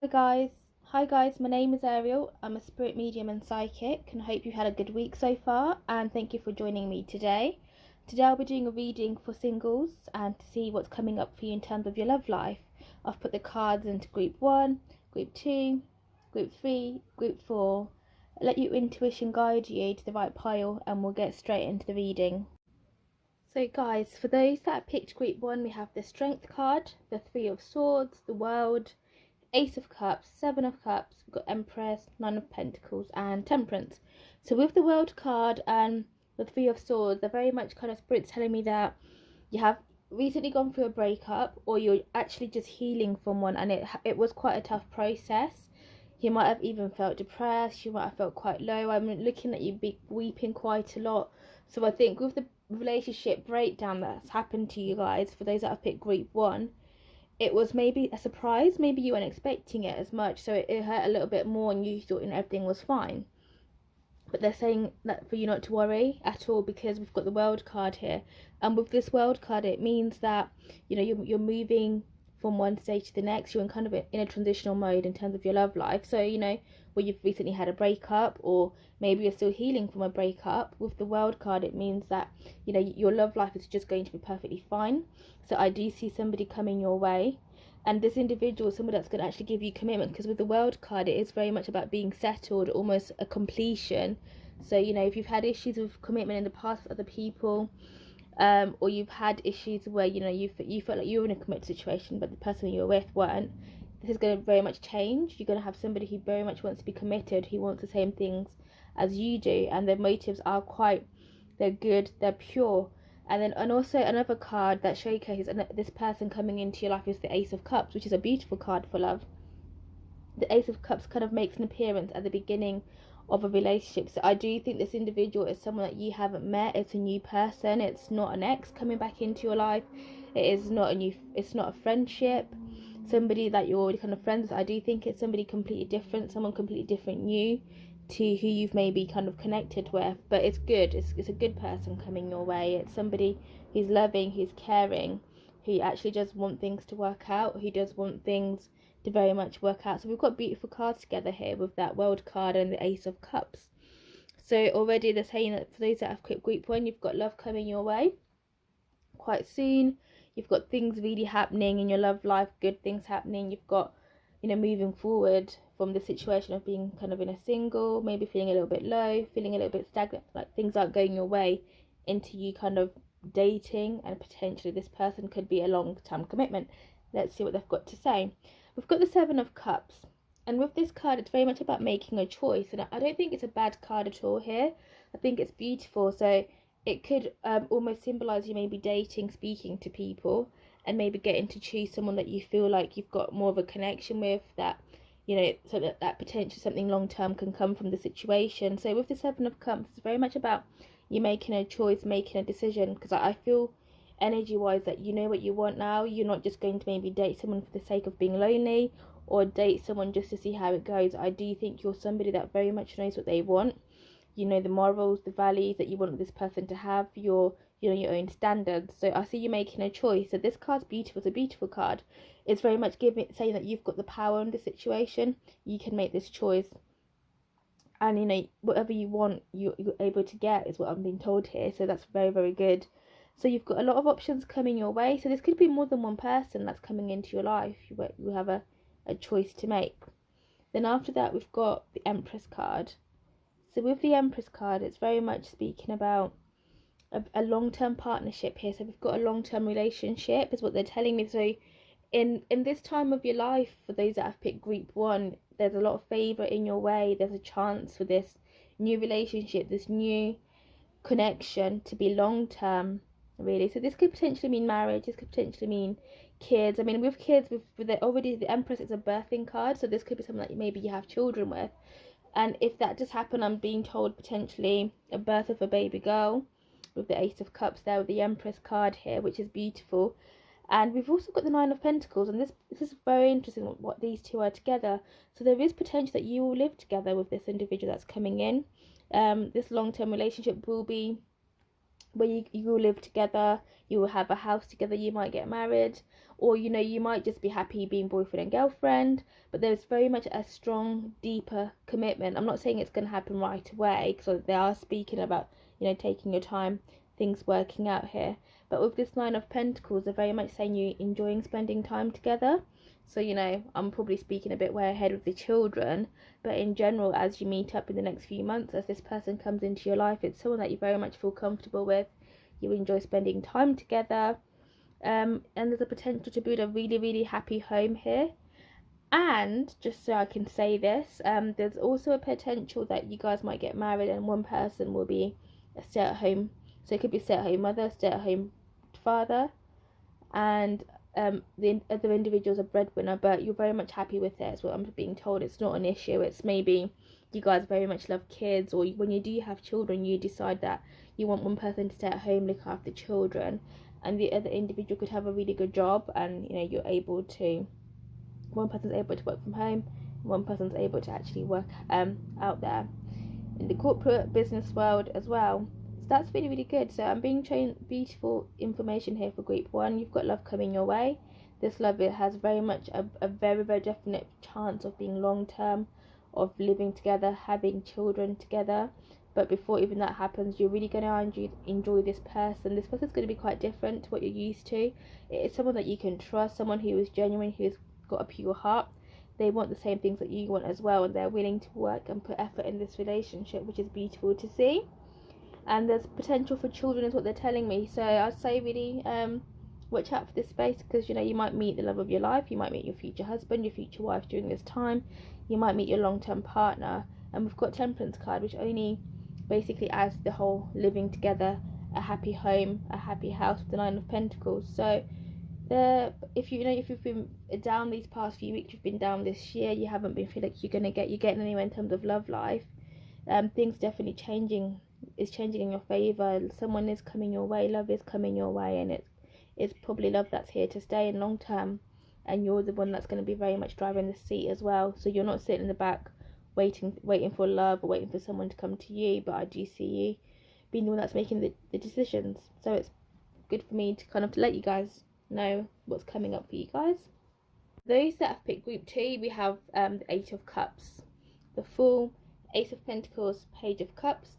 Hi guys, my name is Ariel. I'm a spirit medium and psychic and hope you've had a good week so far and thank you for joining me today. Today I'll be doing a reading for singles and to see what's coming up for you in terms of your love life. I've put the cards into group 1, group 2, group 3, group 4. Let your intuition guide you to the right pile and we'll get straight into the reading. So guys, for those that picked group 1, we have the Strength card, the Three of Swords, the World, Ace of Cups, Seven of Cups, we've got Empress, Nine of Pentacles, and Temperance. So with the World card and the Three of Swords, they're very much kind of Spirit's telling me that you have recently gone through a breakup or you're actually just healing from one, and it was quite a tough process. You might have even felt depressed, you might have felt quite low. I'm looking at you be weeping quite a lot. So I think with the relationship breakdown that's happened to you guys, for those that have picked group 1, it was maybe a surprise. Maybe you weren't expecting it as much, so it hurt a little bit more and you thought everything was fine. But they're saying that for you not to worry at all because we've got the World card here. And with this World card, it means that, you're moving from one stage to the next. You're in kind of in a transitional mode in terms of your love life. So, where you've recently had a breakup or maybe you're still healing from a breakup, with the World card, it means that, your love life is just going to be perfectly fine. So I do see somebody coming your way. And this individual is somebody that's going to actually give you commitment, because with the World card, it is very much about being settled, almost a completion. So, if you've had issues with commitment in the past with other people, or you've had issues where, you felt like you were in a committed situation, but the person you were with weren't, this is going to very much change. You're going to have somebody who very much wants to be committed, who wants the same things as you do, and their motives are they're good, they're pure. And also another card that showcases this person coming into your life is the Ace of Cups, which is a beautiful card for love. The Ace of Cups kind of makes an appearance at the beginning of a relationship. So I do think this individual is someone that you haven't met. It's a new person. It's not an ex coming back into your life. It's not a friendship. Somebody that you're already kind of friends with. I do think it's somebody completely different, someone completely different new to who you've maybe kind of connected with. But it's good. It's a good person coming your way. It's somebody who's loving, who's caring, who actually does want things to work out, who does want things to very much work out. So we've got beautiful cards together here with that World card and the Ace of Cups. So already they're saying that for those that have quit group 1, you've got love coming your way quite soon. You've got things really happening in your love life, good things happening. You've got, moving forward from the situation of being kind of in a single, maybe feeling a little bit low, feeling a little bit stagnant, like things aren't going your way, into you kind of dating, and potentially this person could be a long-term commitment. Let's see what they've got to say. We've got the Seven of Cups, and with this card, it's very much about making a choice, and I don't think it's a bad card at all here. I think it's beautiful. So it could almost symbolize you maybe dating, speaking to people, and maybe getting to choose someone that you feel like you've got more of a connection with, that, so that potentially something long term can come from the situation. So with the Seven of Cups, it's very much about you making a choice, making a decision, because I feel energy wise that you know what you want now. You're not just going to maybe date someone for the sake of being lonely, or date someone just to see how it goes. I do think you're somebody that very much knows what they want. The morals, the values that you want this person to have, your own standards. So I see you making a choice. So this card's beautiful. It's a beautiful card. It's very much saying that you've got the power in the situation. You can make this choice, and whatever you want, you're able to get, is what I'm being told here. So that's very, very good. So you've got a lot of options coming your way. So this could be more than one person that's coming into your life. You have a choice to make. Then after that, we've got the Empress card. So with the Empress card, it's very much speaking about a long-term partnership here. So we've got a long-term relationship is what they're telling me. So in this time of your life, for those that have picked group 1, there's a lot of favour in your way. There's a chance for this new relationship, this new connection to be long-term, really. So this could potentially mean marriage. This could potentially mean kids. I mean, with kids, already the Empress is a birthing card. So this could be something that maybe you have children with. And if that does happen, I'm being told potentially a birth of a baby girl, with the Ace of Cups there, with the Empress card here, which is beautiful. And we've also got the Nine of Pentacles, and this is very interesting what these two are together. So there is potential that you will live together with this individual that's coming in. This long-term relationship will be where you will live together, you will have a house together, you might get married, or you might just be happy being boyfriend and girlfriend, but there's very much a strong, deeper commitment. I'm not saying it's going to happen right away, because they are speaking about taking your time, things working out here. But with this Nine of Pentacles, they're very much saying you enjoying spending time together. So I'm probably speaking a bit way ahead with the children, but in general, as you meet up in the next few months, as this person comes into your life, it's someone that you very much feel comfortable with, you enjoy spending time together, and there's a potential to build a really, really happy home here. And just so I can say this, there's also a potential that you guys might get married and one person will be a stay-at-home, so it could be a stay-at-home mother, stay-at-home father, and the other individual's a breadwinner, but you're very much happy with it, is what I'm being told. It's not an issue. It's maybe you guys very much love kids, or when you do have children, you decide that you want one person to stay at home, look after children, and the other individual could have a really good job, and you're able to, one person's able to work from home, one person's able to actually work out there in the corporate business world as well. That's really, really good. So I'm being shown beautiful information here for group 1. You've got love coming your way. This love, it has very much a very, very definite chance of being long term, of living together, having children together. But before even that happens, you're really going to enjoy this person. This person's going to be quite different to what you're used to. It is someone that you can trust, someone who is genuine, who's got a pure heart. They want the same things that you want as well, and they're willing to work and put effort in this relationship, which is beautiful to see. And there's potential for children is what they're telling me. So I'd say really watch out for this space, because you might meet the love of your life, you might meet your future husband, your future wife during this time, you might meet your long-term partner. And we've got Temperance card, which only basically adds the whole living together, a happy home, a happy house, with the Nine of Pentacles. So if you've been down these past few weeks, you've been down this year, you haven't been feeling like you're getting anywhere in terms of love life, things definitely changing in your favor. Someone is coming your way, love is coming your way, and it's probably love that's here to stay in long term, and you're the one that's going to be very much driving the seat as well. So you're not sitting in the back waiting for love or waiting for someone to come to you, but I do see you being the one that's making the decisions. So it's good for me to kind of let you guys know what's coming up for you guys. Those that have picked group 2, we have the 8 of Cups, the Fool, Ace of Pentacles, Page of Cups,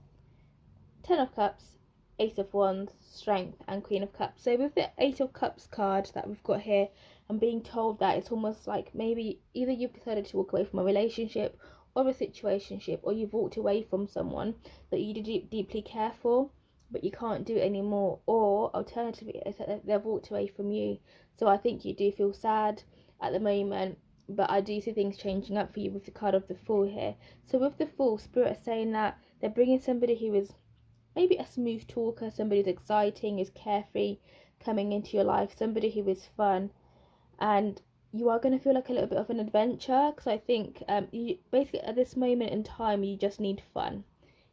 10 of Cups, Ace of Wands, Strength, and Queen of Cups. So with the 8 of Cups card that we've got here, I'm being told that it's almost like maybe either you've decided to walk away from a relationship or a situationship, or you've walked away from someone that you deeply care for, but you can't do it anymore, or alternatively, it's that they've walked away from you. So I think you do feel sad at the moment, but I do see things changing up for you with the card of the Fool here. So with the Fool, Spirit is saying that they're bringing somebody who is maybe a smooth talker, somebody who's exciting, is carefree, coming into your life, somebody who is fun, and you are going to feel like a little bit of an adventure, because I think you basically at this moment in time, you just need fun.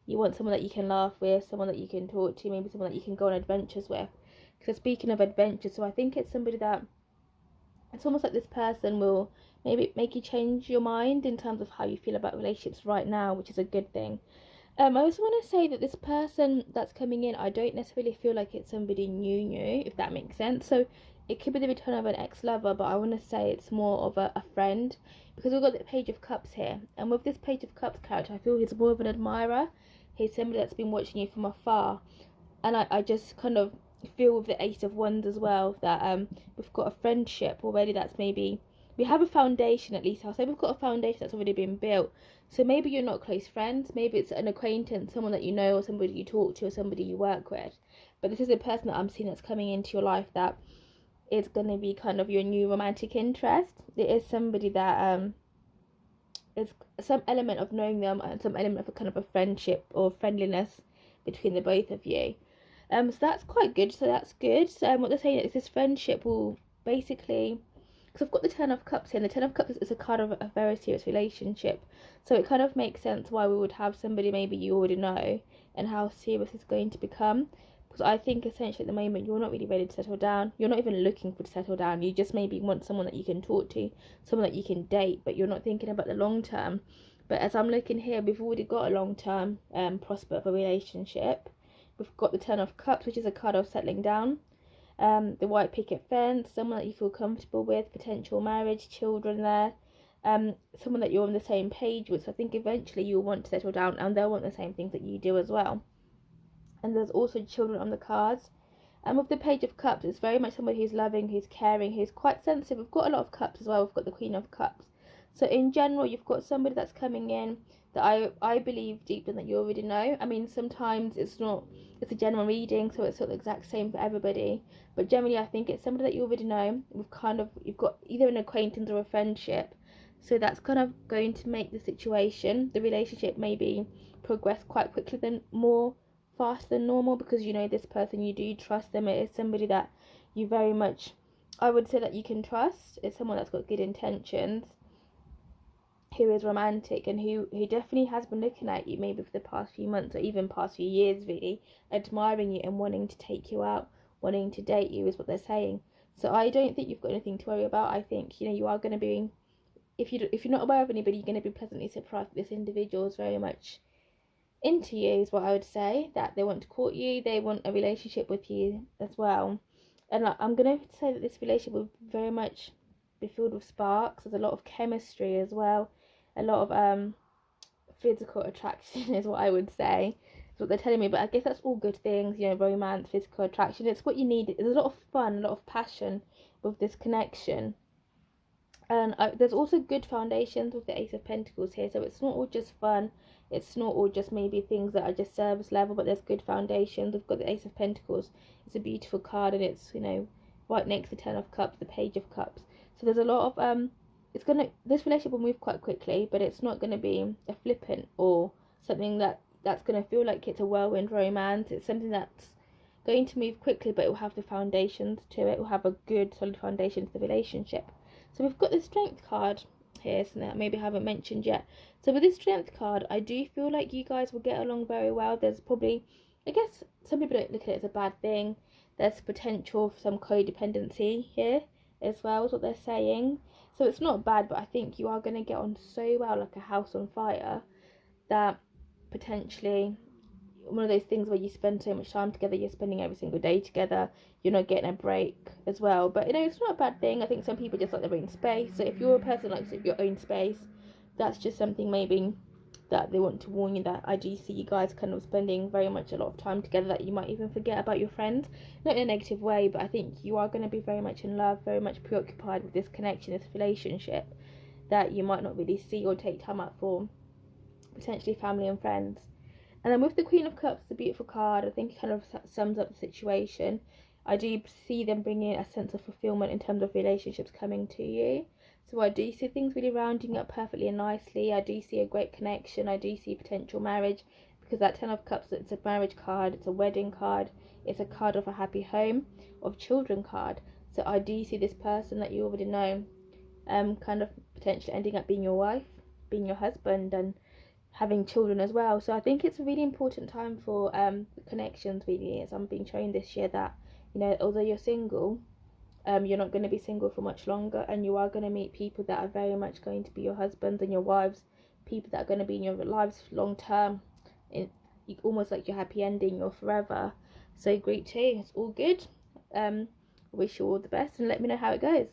You want someone that you can laugh with, someone that you can talk to, maybe someone that you can go on adventures with. Because speaking of adventures, so I think it's somebody that, it's almost like this person will maybe make you change your mind in terms of how you feel about relationships right now, which is a good thing. I also want to say that this person that's coming in, I don't necessarily feel like it's somebody new, if that makes sense. So it could be the return of an ex-lover, but I want to say it's more of a friend, because we've got the Page of Cups here. And with this Page of Cups character, I feel he's more of an admirer. He's somebody that's been watching you from afar. And I just kind of feel with the Ace of Wands as well, that we've got a friendship already that's maybe, we have a foundation, at least I'll say we've got a foundation that's already been built. So maybe you're not close friends, maybe it's an acquaintance, someone that you know, or somebody you talk to, or somebody you work with. But this is a person that I'm seeing that's coming into your life that is going to be kind of your new romantic interest. It is somebody that is some element of knowing them, and some element of a kind of a friendship or friendliness between the both of you. So that's quite good. So that's good. So what they're saying is this friendship will basically, because I've got the Ten of Cups here, and the Ten of Cups is a card of a very serious relationship. So it kind of makes sense why we would have somebody maybe you already know, and how serious it's going to become. Because I think essentially at the moment you're not really ready to settle down. You're not even looking for to settle down. You just maybe want someone that you can talk to, someone that you can date, but you're not thinking about the long term. But as I'm looking here, we've already got a long term prospect of a relationship. We've got the Ten of Cups, which is a card of settling down. The white picket fence, someone that you feel comfortable with, potential marriage, children there. Someone that you're on the same page with. So I think eventually you'll want to settle down and they'll want the same things that you do as well. And there's also children on the cards. And with the Page of Cups, it's very much somebody who's loving, who's caring, who's quite sensitive. We've got a lot of cups as well. We've got the Queen of Cups. So in general, you've got somebody that's coming in that I believe deep down that you already know. I mean, sometimes it's a general reading, so it's not the exact same for everybody. But generally, I think it's somebody that you already know. You've got either an acquaintance or a friendship. So that's kind of going to make the relationship maybe progress quite quickly faster than normal, because you know this person, you do trust them. It is somebody that you very much, I would say, that you can trust. It's someone that's got good intentions, who is romantic, and who definitely has been looking at you maybe for the past few months or even past few years, really admiring you and wanting to take you out, wanting to date you, is what they're saying. So I don't think you've got anything to worry about. I think, you know, you are going to be, if you're not aware of anybody, you're going to be pleasantly surprised that this individual is very much into you, is what I would say. That they want to court you, they want a relationship with you as well. And I'm going to say that this relationship will very much be filled with sparks. There's a lot of chemistry as well, a lot of physical attraction is what I would say. That's what they're telling me. But I guess that's all good things, you know, romance, physical attraction. It's what you need. There's a lot of fun, a lot of passion with this connection. And there's also good foundations with the Ace of Pentacles here. So it's not all just fun. It's not all just maybe things that are just service level, but there's good foundations. We've got the Ace of Pentacles. It's a beautiful card, and it's, you know, right next to Ten of Cups, the Page of Cups. So there's a lot of this relationship will move quite quickly, but it's not gonna be a flippant or something that's gonna feel like it's a whirlwind romance. It's something that's going to move quickly, but it will have the foundations to it. It will have a good solid foundation to the relationship. So we've got the Strength card here, something that I maybe haven't mentioned yet. So with this Strength card, I do feel like you guys will get along very well. There's probably, I guess some people don't look at it as a bad thing. There's potential for some codependency here as well, is what they're saying. So it's not bad, but I think you are going to get on so well, like a house on fire, that potentially one of those things where you spend so much time together, you're spending every single day together, you're not getting a break as well. But you know, it's not a bad thing. I think some people just like their own space. So if you're a person who likes your own space, that's just something maybe that they want to warn you that I do see you guys kind of spending very much a lot of time together, that you might even forget about your friends. Not in a negative way, but I think you are going to be very much in love, very much preoccupied with this connection, this relationship, that you might not really see or take time out for potentially family and friends. And then with the Queen of Cups, the beautiful card, I think it kind of sums up the situation. I do see them bringing a sense of fulfillment in terms of relationships coming to you. So I do see things really rounding up perfectly and nicely. I do see a great connection. I do see potential marriage, because that Ten of Cups, it's a marriage card, it's a wedding card, it's a card of a happy home, of children card. So I do see this person that you already know kind of potentially ending up being your wife, being your husband, and having children as well. So I think it's a really important time for connections, really, as I'm being shown this year, that, you know, although you're single, you're not going to be single for much longer, and you are going to meet people that are very much going to be your husbands and your wives, people that are going to be in your lives long term, in almost like your happy ending, your forever. So group 2, it's all good. Wish you all the best, and let me know how it goes.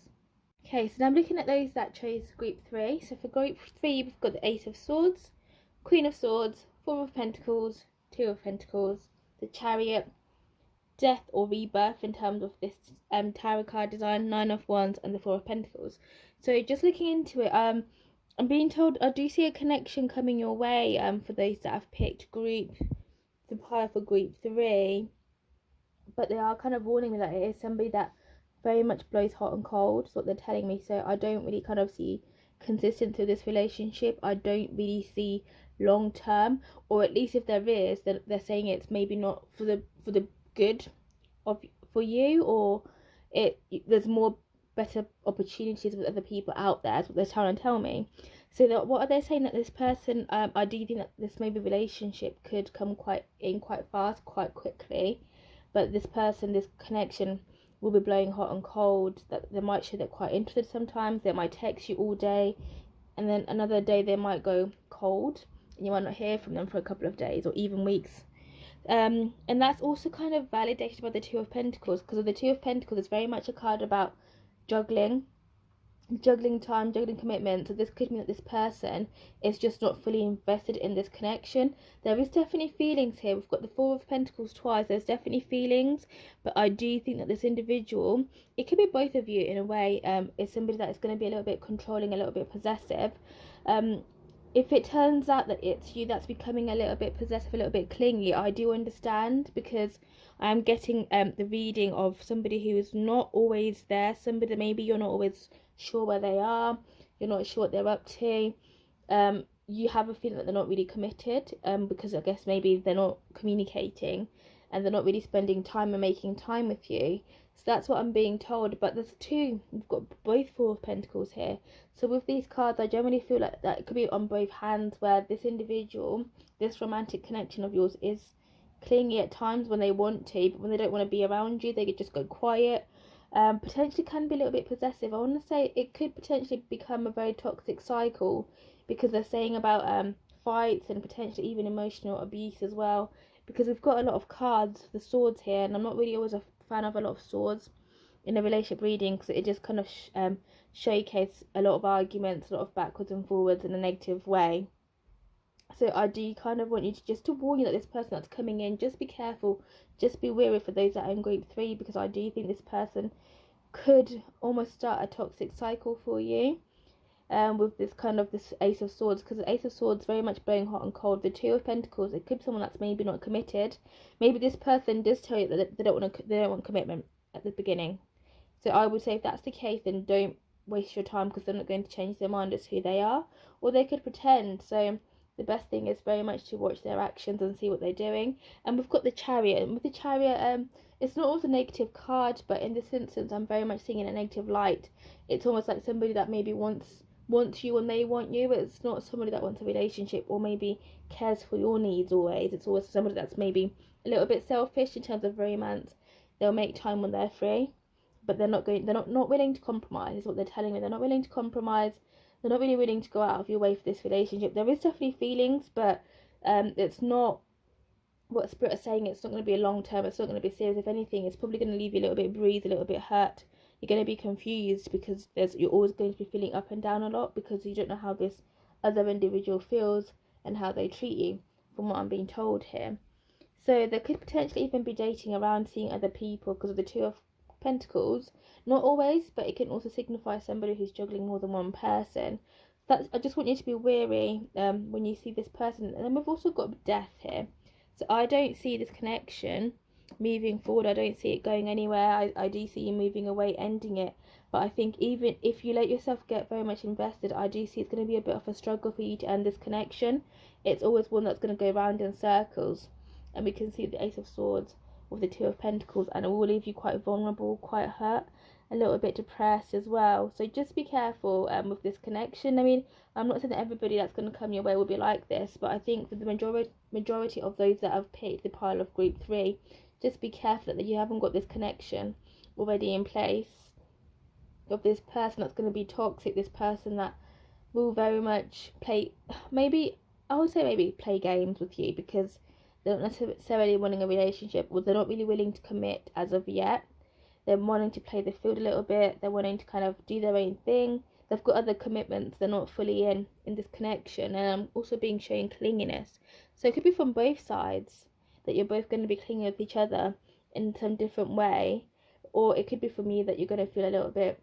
Okay, so now I'm looking at those that chose group 3. So for group 3, we've got the Ace of Swords, Queen of Swords, Four of Pentacles, Two of Pentacles, the Chariot, Death or Rebirth in terms of this tarot card design, Nine of Wands, and the Four of Pentacles. So just looking into it, I'm being told I do see a connection coming your way for those that have picked the pile for group 3, but they are kind of warning me that it is somebody that very much blows hot and cold, is what they're telling me. So I don't really kind of see consistency with this relationship. I don't really see long term, or at least if there is, they're saying it's maybe not for the good of for you, or there's more better opportunities with other people out there, is what they're trying to tell me. So what are they saying, that this person, I do think that this maybe relationship could come quite fast, quite quickly, but this person, this connection will be blowing hot and cold, that they might show they're quite interested sometimes. They might text you all day, and then another day they might go cold, and you might not hear from them for a couple of days or even weeks. And that's also kind of validated by the Two of Pentacles, because the Two of Pentacles is very much a card about juggling time, juggling commitment. So this could mean that this person is just not fully invested in this connection. There is definitely feelings here. We've got the Four of Pentacles twice. There's definitely feelings, but I do think that this individual, it could be both of you in a way, is somebody that is going to be a little bit controlling, a little bit possessive. If it turns out that it's you that's becoming a little bit possessive, a little bit clingy, I do understand, because I'm getting the reading of somebody who is not always there, somebody that maybe you're not always sure where they are, you're not sure what they're up to. You have a feeling that they're not really committed, because I guess maybe they're not communicating and they're not really spending time and making time with you. So that's what I'm being told. But there's two, we've got both Four of Pentacles here. So with these cards, I generally feel like that it could be on both hands, where this individual, this romantic connection of yours, is clingy at times when they want to, but when they don't want to be around you, they could just go quiet. Potentially can be a little bit possessive. I want to say it could potentially become a very toxic cycle, because they're saying about fights and potentially even emotional abuse as well, because we've got a lot of cards, the swords here, and I'm not really always a fan of a lot of swords in a relationship reading, because it just kind of showcase a lot of arguments, a lot of backwards and forwards in a negative way. So I do kind of want you to just to warn you that this person that's coming in, just be careful, just be wary for those that are in group 3, because I do think this person could almost start a toxic cycle for you. With this kind of this Ace of Swords, because the Ace of Swords very much blowing hot and cold. The Two of Pentacles, it could be someone that's maybe not committed. Maybe this person does tell you that they don't want commitment at the beginning. So I would say if that's the case, then don't waste your time, because they're not going to change their mind as who they are, or they could pretend. So the best thing is very much to watch their actions and see what they're doing. And we've got the Chariot, and with the Chariot, it's not always a negative card, but in this instance, I'm very much seeing in a negative light. It's almost like somebody that maybe wants you and they want you, but it's not somebody that wants a relationship or maybe cares for your needs always. It's always somebody that's maybe a little bit selfish in terms of romance. They'll make time when they're free, but they're not willing to compromise, is what they're telling me. They're not willing to compromise. They're not really willing to go out of your way for this relationship. There is definitely feelings, but it's not what Spirit is saying. It's not going to be a long term. It's not going to be serious. If anything, it's probably going to leave you a little bit bruised, a little bit hurt. You're going to be confused, because you're always going to be feeling up and down a lot, because you don't know how this other individual feels and how they treat you, from what I'm being told here. So there could potentially even be dating around, seeing other people, because of the Two of Pentacles. Not always, but it can also signify somebody who's juggling more than one person. I just want you to be wary when you see this person. And then we've also got Death here. So I don't see this connection moving forward. I don't see it going anywhere. I do see you moving away, ending it. But I think even if you let yourself get very much invested, I do see it's going to be a bit of a struggle for you to end this connection. It's always one that's going to go round in circles. And we can see the Ace of Swords with the Two of Pentacles, and it will leave you quite vulnerable, quite hurt, a little bit depressed as well. So just be careful with this connection. I mean, I'm not saying that everybody that's going to come your way will be like this, but I think for the majority of those that have picked the pile of group 3, just be careful that you haven't got this connection already in place of this person that's going to be toxic, this person that will very much play games with you, because they're not necessarily wanting a relationship, or they're not really willing to commit as of yet. They're wanting to play the field a little bit. They're wanting to kind of do their own thing. They've got other commitments. They're not fully in this connection. And I'm also being shown clinginess. So it could be from both sides that you're both going to be clinging with each other in some different way. Or it could be from you that you're going to feel a little bit,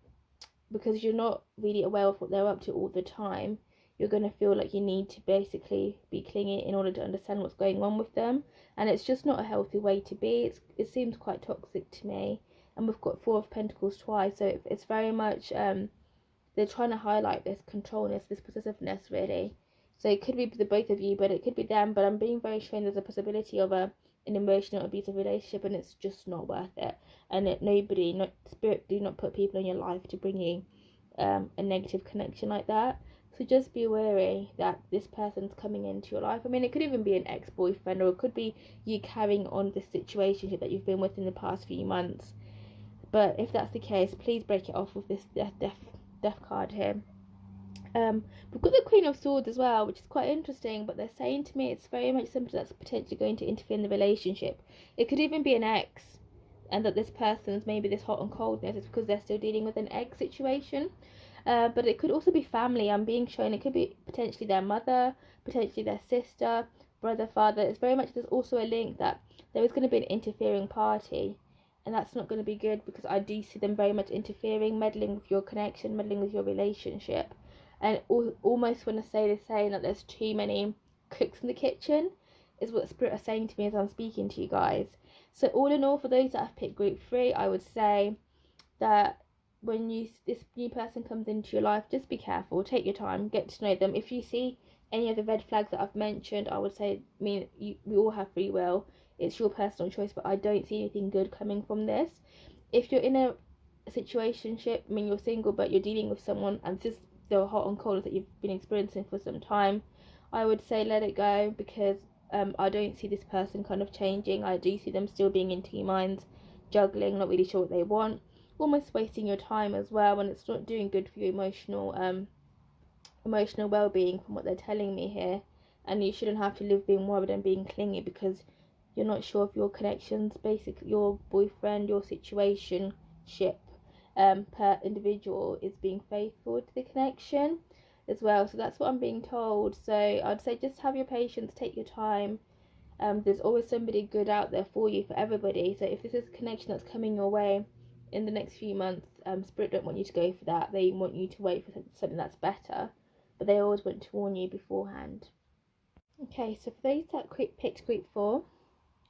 because you're not really aware of what they're up to all the time, you're going to feel like you need to basically be clingy in order to understand what's going on with them. And it's just not a healthy way to be. It seems quite toxic to me. And we've got Four of Pentacles twice, so it's very much they're trying to highlight this controlness, this possessiveness, really. So it could be the both of you, but it could be them. But I'm being very shown there's a possibility of an emotional abusive relationship, and it's just not worth it. And Spirit, do not put people in your life to bring you a negative connection like that. So just be wary that this person's coming into your life. I mean, it could even be an ex-boyfriend, or it could be you carrying on this situation that you've been with in the past few months. But if that's the case, please break it off with this death card here. We've got the Queen of Swords as well, which is quite interesting, but they're saying to me it's very much something that's potentially going to interfere in the relationship. It could even be an ex, and that this person's maybe this hot and coldness is because they're still dealing with an ex situation. But it could also be family. I'm being shown it could be potentially their mother, potentially their sister, brother, father. It's very much, there's also a link that there is going to be an interfering party, and that's not going to be good, because I do see them very much interfering, meddling with your connection, meddling with your relationship. And almost when I say they're saying that there's too many cooks in the kitchen, is what the spirit are saying to me as I'm speaking to you guys. So all in all, for those that have picked group 3, I would say that when this new person comes into your life, just be careful, take your time, get to know them. If you see any of the red flags that I've mentioned, I would say, we all have free will, it's your personal choice, but I don't see anything good coming from this. If you're in a situationship, you're single but you're dealing with someone and this is the hot and cold that you've been experiencing for some time, I would say let it go, because I don't see this person kind of changing. I do see them still being in two minds, juggling, not really sure what they want, almost wasting your time as well, and it's not doing good for your emotional well-being from what they're telling me here. And you shouldn't have to live being worried and being clingy, because you're not sure if your connections, basically your boyfriend, your situation ship per individual is being faithful to the connection as well. So that's what I'm being told. So I'd say just have your patience, take your time. There's always somebody good out there for you, for everybody. So if this is a connection that's coming your way in the next few months, Spirit don't want you to go for that. They want you to wait for something that's better, but they always want to warn you beforehand. Okay, so for those that picked group 4,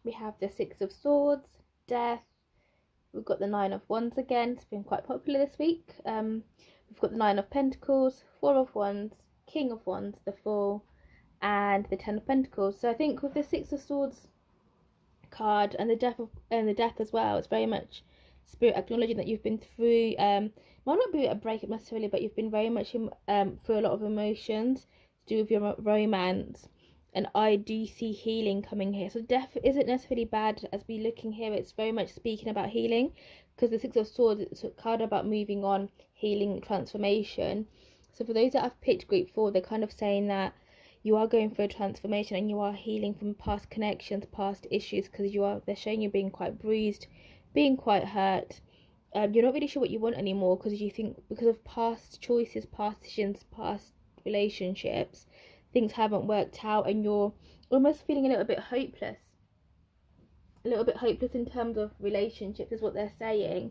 we have the 6 of Swords, Death. We've got the 9 of Wands again. It's been quite popular this week. We've got the 9 of Pentacles, 4 of Wands, King of Wands, the Fool, and the 10 of Pentacles. So I think with the 6 of Swords card and the death as well, it's very much Spirit acknowledging that you've been through might not be a breakup necessarily, but you've been very much through a lot of emotions to do with your romance. And I do see healing coming here. So death isn't necessarily bad as we looking here. It's very much speaking about healing, because the 6 of Swords, it's a card about moving on, healing, transformation. So for those that have picked group 4, they're kind of saying that you are going through a transformation and you are healing from past connections, past issues, because they're showing you being quite bruised, being quite hurt. You're not really sure what you want anymore, because you think, because of past choices, past decisions, past relationships, things haven't worked out, and you're almost feeling a little bit hopeless in terms of relationships, is what they're saying.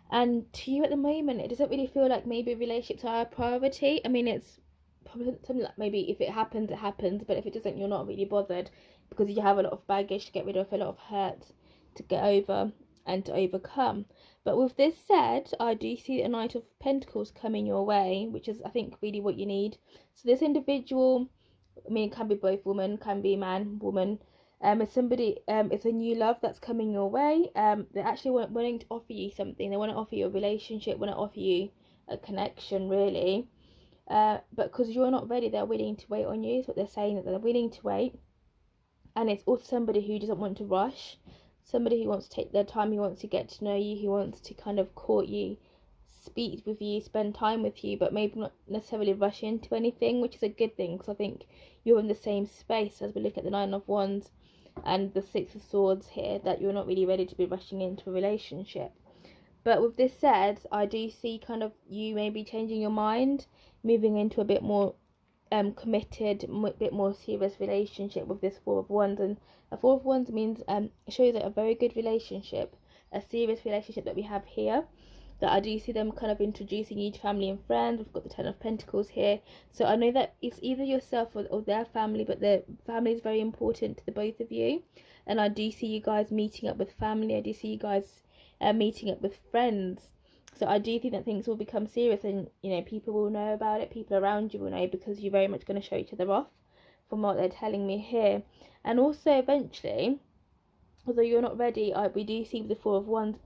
And to you at the moment, it doesn't really feel like maybe relationships are a priority. It's probably something like, maybe if it happens, it happens, but if it doesn't, you're not really bothered, because you have a lot of baggage to get rid of, a lot of hurt to get over and to overcome. But with this said, I do see a Knight of Pentacles coming your way, which is, I think, really what you need. So this individual, it can be both woman, can be man, woman. It's somebody, it's a new love that's coming your way. They're actually wanting to offer you something. They want to offer you a relationship, want to offer you a connection, really. But because you're not ready, they're willing to wait on you. Is what they're saying, that they're willing to wait. And it's also somebody who doesn't want to rush, somebody who wants to take their time, who wants to get to know you, who wants to kind of court you, speak with you, spend time with you, but maybe not necessarily rush into anything, which is a good thing, because I think you're in the same space as we look at the 9 of Wands and the 6 of Swords here, that you're not really ready to be rushing into a relationship. But with this said, I do see kind of you maybe changing your mind, moving into a bit more committed, a bit more serious relationship with this 4 of Wands. And a 4 of Wands means shows a very good relationship, a serious relationship that we have here, that I do see them kind of introducing you to family and friends. We've got the 10 of Pentacles here, so I know that it's either yourself or their family, but their family is very important to the both of you. And I do see you guys meeting up with family. I do see you guys meeting up with friends. So I do think that things will become serious, and people will know about it, people around you will know, because you're very much going to show each other off from what they're telling me here. And also eventually, although you're not ready, we do see the 4 of Wands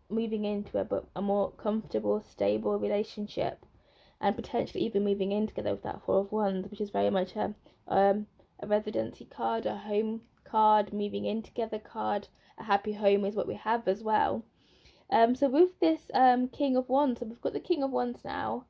moving into a more comfortable, stable relationship, and potentially even moving in together with that 4 of Wands, which is very much a residency card, a home card, moving in together card. A happy home is what we have as well. So with this King of Wands, so we've got the King of Wands now,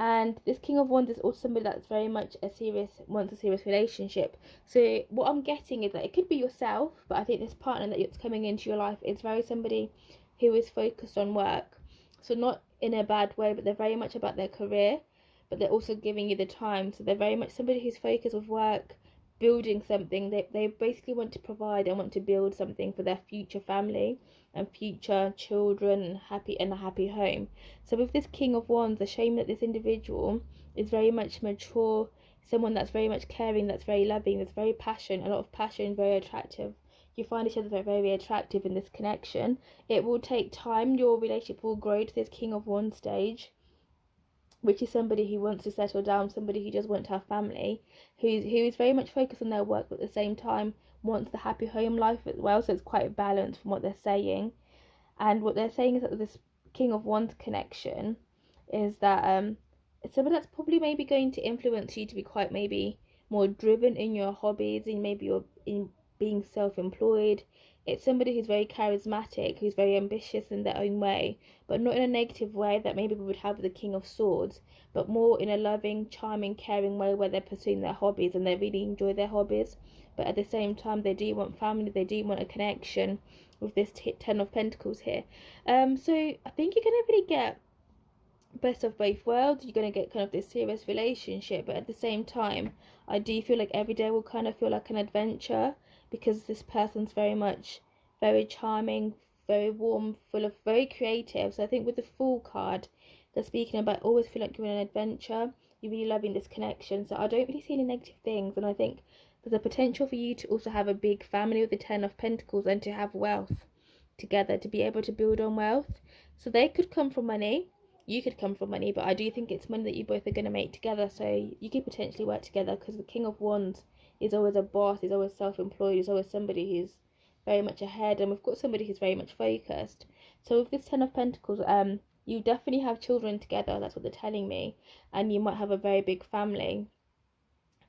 And this King of Wands is also somebody that's very much wants a serious relationship. So what I'm getting is that it could be yourself, but I think this partner that's coming into your life is very somebody who is focused on work. So not in a bad way, but they're very much about their career, but they're also giving you the time. So they're very much somebody who's focused with work, building something. They basically want to provide and want to build something for their future family and future children and a happy home. So with this King of Wands, the shame that this individual is very much mature, someone that's very much caring, that's very loving, that's very passionate, a lot of passion, very attractive. You find each other very, very attractive in this connection. It will take time. Your relationship will grow to this King of Wands stage, which is somebody who wants to settle down, somebody who just wants to have family, who is very much focused on their work, but at the same time wants the happy home life as well. So it's quite balanced from what they're saying. And what they're saying is that this King of Wands connection is that it's somebody that's probably maybe going to influence you to be quite maybe more driven in your hobbies, in maybe your in being self-employed. It's somebody who's very charismatic, who's very ambitious in their own way, but not in a negative way that maybe we would have with the King of Swords, but more in a loving, charming, caring way where they're pursuing their hobbies and they really enjoy their hobbies. But at the same time, they do want family, they do want a connection with this Ten of Pentacles here. So I think you're going to really get best of both worlds. You're going to get kind of this serious relationship, but at the same time, I do feel like every day will kind of feel like an adventure, because this person's very much very charming, very warm, full of very creative. So I think with the Fool card, they're speaking about always feel like you're in an adventure, you're really loving this connection. So I don't really see any negative things, and I think there's a potential for you to also have a big family with the Ten of Pentacles and to have wealth together, to be able to build on wealth. So they could come from money, you could come from money, but I do think it's money that you both are going to make together. So you could potentially work together, because the King of Wands is always a boss, is always self-employed, is always somebody who's very much ahead, and we've got somebody who's very much focused. So with this Ten of Pentacles, you definitely have children together, that's what they're telling me, and you might have a very big family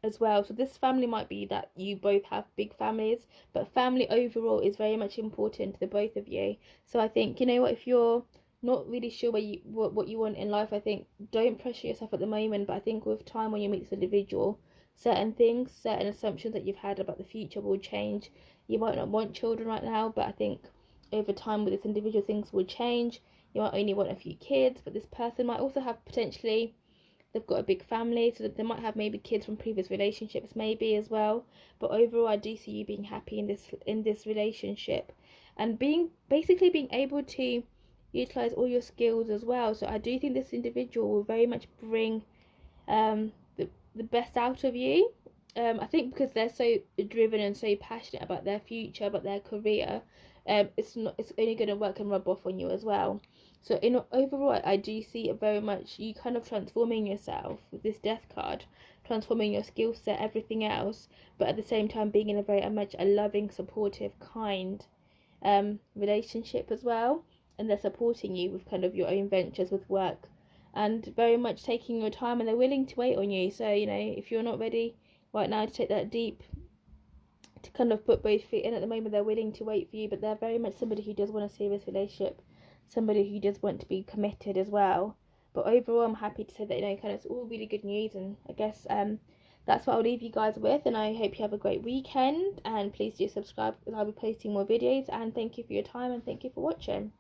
as well. So this family might be that you both have big families, but family overall is very much important to the both of you. So I think, you know what, if you're not really sure what you want in life, I think don't pressure yourself at the moment, but I think with time, when you meet this individual, certain things, certain assumptions that you've had about the future will change. You might not want children right now, but I think over time with this individual, things will change. You might only want a few kids, but this person might also have potentially, they've got a big family, so that they might have maybe kids from previous relationships maybe as well. But overall, I do see you being happy in this relationship, and being able to utilize all your skills as well. So I do think this individual will very much bring the best out of you. I think because they're so driven and so passionate about their future, about their career, it's only going to work and rub off on you as well. So overall, I do see it very much you kind of transforming yourself with this Death card, transforming your skill set, everything else, but at the same time being in a very much a loving, supportive, kind relationship as well. And they're supporting you with kind of your own ventures with work, and very much taking your time, and they're willing to wait on you. So, you know, if you're not ready right now to take that deep, to kind of put both feet in at the moment, they're willing to wait for you. But they're very much somebody who does want a serious relationship, somebody who does want to be committed as well. But overall, I'm happy to say that, you know, kind of it's all really good news, and I guess that's what I'll leave you guys with, and I hope you have a great weekend, and please do subscribe, because I'll be posting more videos. And thank you for your time, and thank you for watching.